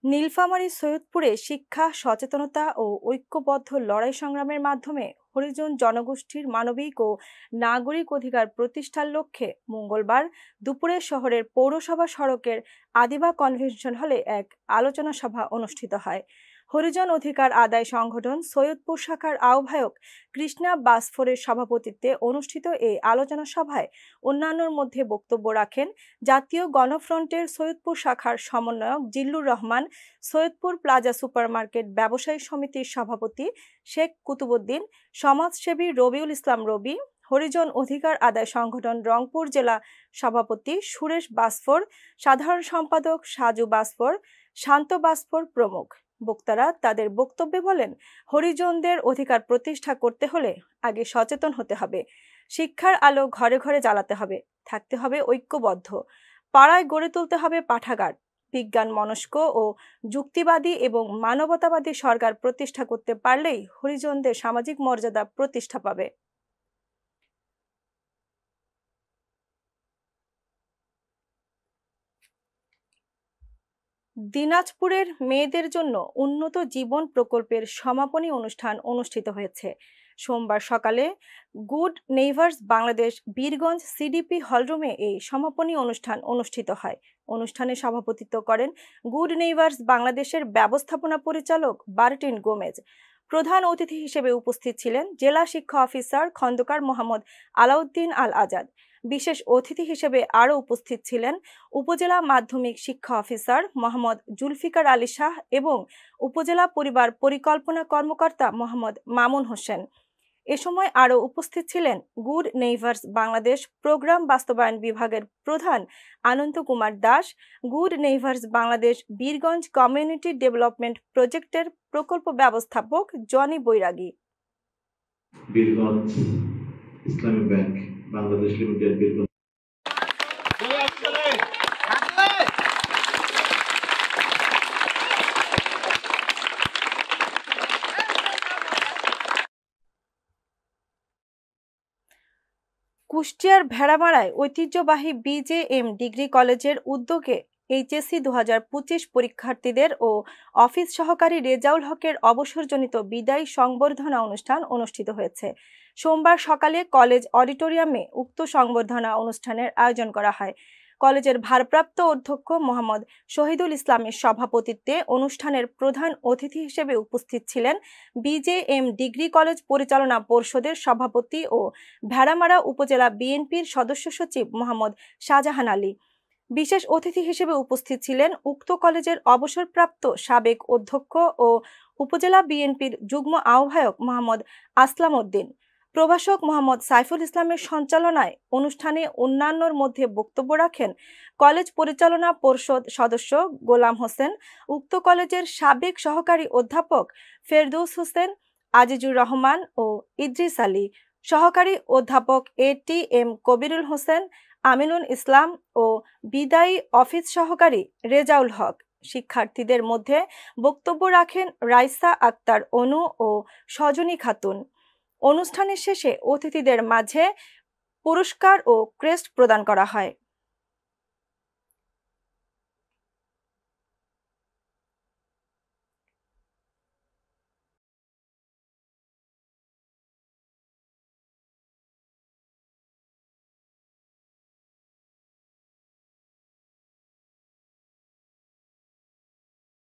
নীলফামারী সৈয়দপুরে শিক্ষা সচেতনতা ও ঐক্যবদ্ধ লড়াই সংগ্রামের মাধ্যমে হরিজন জনগোষ্ঠীর মানবিক ও নাগরিক অধিকার প্রতিষ্ঠার লক্ষ্যে মঙ্গলবার দুপুরে শহরের পৌরসভা সড়কের আদিবা কনভেনশন হলে এক আলোচনা সভা অনুষ্ঠিত হয়। হরিজন অধিকার আদায় সংগঠন সৈয়দপুর শাখার আহ্বায়ক কৃষ্ণা বাসফোরের সভাপতিত্বে অনুষ্ঠিত এই আলোচনা সভায় অন্যান্যর মধ্যে বক্তব্য রাখেন জাতীয় গণফ্রন্টের সৈয়দপুর শাখার সমন্বয়ক জিল্লুর রহমান, সৈয়দপুর প্লাজা সুপারমার্কেট ব্যবসায়ী সমিতির সভাপতি শেখ কুতুবুদ্দিন, সমাজসেবী রবিউল ইসলাম রবি, হরিজন অধিকার আদায় সংগঠন রংপুর জেলা সভাপতি সুরেশ বাসফোর, সাধারণ সম্পাদক সাজু বাসফোর, শান্ত বাসফোর প্রমুখ। বক্তারা তাদের বক্তব্যে বলেন, হরিজনদের অধিকার প্রতিষ্ঠা করতে হলে আগে সচেতন হতে হবে, শিক্ষার আলো ঘরে ঘরে জ্বালাতে হবে, থাকতে হবে ঐক্যবদ্ধ, পাড়ায় গড়ে তুলতে হবে পাঠাগার, বিজ্ঞান মনস্ক ও যুক্তিবাদী এবং মানবতাবাদী সরকার প্রতিষ্ঠা করতে পারলেই হরিজনদের সামাজিক মর্যাদা প্রতিষ্ঠা পাবে। দিনাজপুরের মেয়েদের জন্য উন্নত জীবন প্রকল্পের সমাপনী অনুষ্ঠান অনুষ্ঠিত হয়েছে। সোমবার সকালে good neighbours Bangladesh Birganj CDP হলরুমে এই সমাপনী অনুষ্ঠান অনুষ্ঠিত হয়। অনুষ্ঠানে সভাপতিত্ব করেন গুড নেইভার্স বাংলাদেশের ব্যবস্থাপনা পরিচালক বার্টিন গোমেজ। প্রধান অতিথি হিসেবে উপস্থিত ছিলেন জেলা শিক্ষা অফিসার খন্দকার মোহাম্মদ আলাউদ্দিন আল আজাদ। বিশেষ অতিথি হিসেবে আরও উপস্থিত ছিলেন উপজেলা মাধ্যমিক শিক্ষা অফিসার মোহাম্মদ জুলফিকার আলী শাহ এবং উপজেলা পরিবার পরিকল্পনা কর্মকর্তা মোহাম্মদ মামুন হোসেন। এ সময় আরও উপস্থিত ছিলেন গুড নেইভার্স বাংলাদেশ প্রোগ্রাম বাস্তবায়ন বিভাগের প্রধান Ananda Kumar Das, good neighbours Bangladesh Birganj community development প্রজেক্টের প্রকল্প ব্যবস্থাপক জনি বৈরাগী। বীরগঞ্জ ইসলামী ব্যাংক বাংলাদেশ লিমিটেড বীরগঞ্জ কুষ্টিয়ার ভেড়ামারায় ঐতিহ্যবাহী বিজেএম ডিগ্রি কলেজের উদ্যোগে এইচএসসি 2025 পরীক্ষার্থীদের ও অফিস সহকারী রেজাউল হকের অবসরজনিত বিদায়ী সংবর্ধনা অনুষ্ঠান অনুষ্ঠিত হয়েছে। সোমবার সকালে কলেজ অডিটোরিয়ামে উক্ত সংবর্ধনা অনুষ্ঠানের আয়োজন করা হয়। কলেজের ভারপ্রাপ্ত অধ্যক্ষ মোহাম্মদ শহীদুল ইসলামের সভাপতিত্বে অনুষ্ঠানের প্রধান অতিথি হিসেবে উপস্থিত ছিলেন বিজেএম ডিগ্রি কলেজ পরিচালনা পর্ষদের সভাপতি ও ভেড়ামারা উপজেলা বিএনপির সদস্য সচিব মোহাম্মদ শাহজাহান আলী। বিশেষ অতিথি হিসেবে উপস্থিত ছিলেন উক্ত কলেজের অবসরপ্রাপ্ত সাবেক অধ্যক্ষ ও উপজেলা বিএনপির যুগ্ম আহ্বায়ক মোহাম্মদ আসলাম উদ্দিন। প্রভাষক মোহাম্মদ সাইফুল ইসলামের সঞ্চালনায় অনুষ্ঠানে অন্যান্যর মধ্যে বক্তব্য রাখেন কলেজ পরিচালনা পর্ষদ সদস্য গোলাম হোসেন, উক্ত কলেজের সাবেক সহকারী অধ্যাপক ফেরদৌস হোসেন, আজিজুর রহমান ও ইদ্রিস আলী, সহকারী অধ্যাপক এ.টি.এম. কবিরুল হোসেন, আমিনুল ইসলাম ও বিদায়ী অফিস সহকারী রেজাউল হক। শিক্ষার্থীদের মধ্যে বক্তব্য রাখেন রাইসা আক্তার অনু ও সজনী খাতুন। অনুষ্ঠানের শেষে অতিথিদের মাঝে পুরস্কার ও ক্রেস্ট প্রদান করা হয়।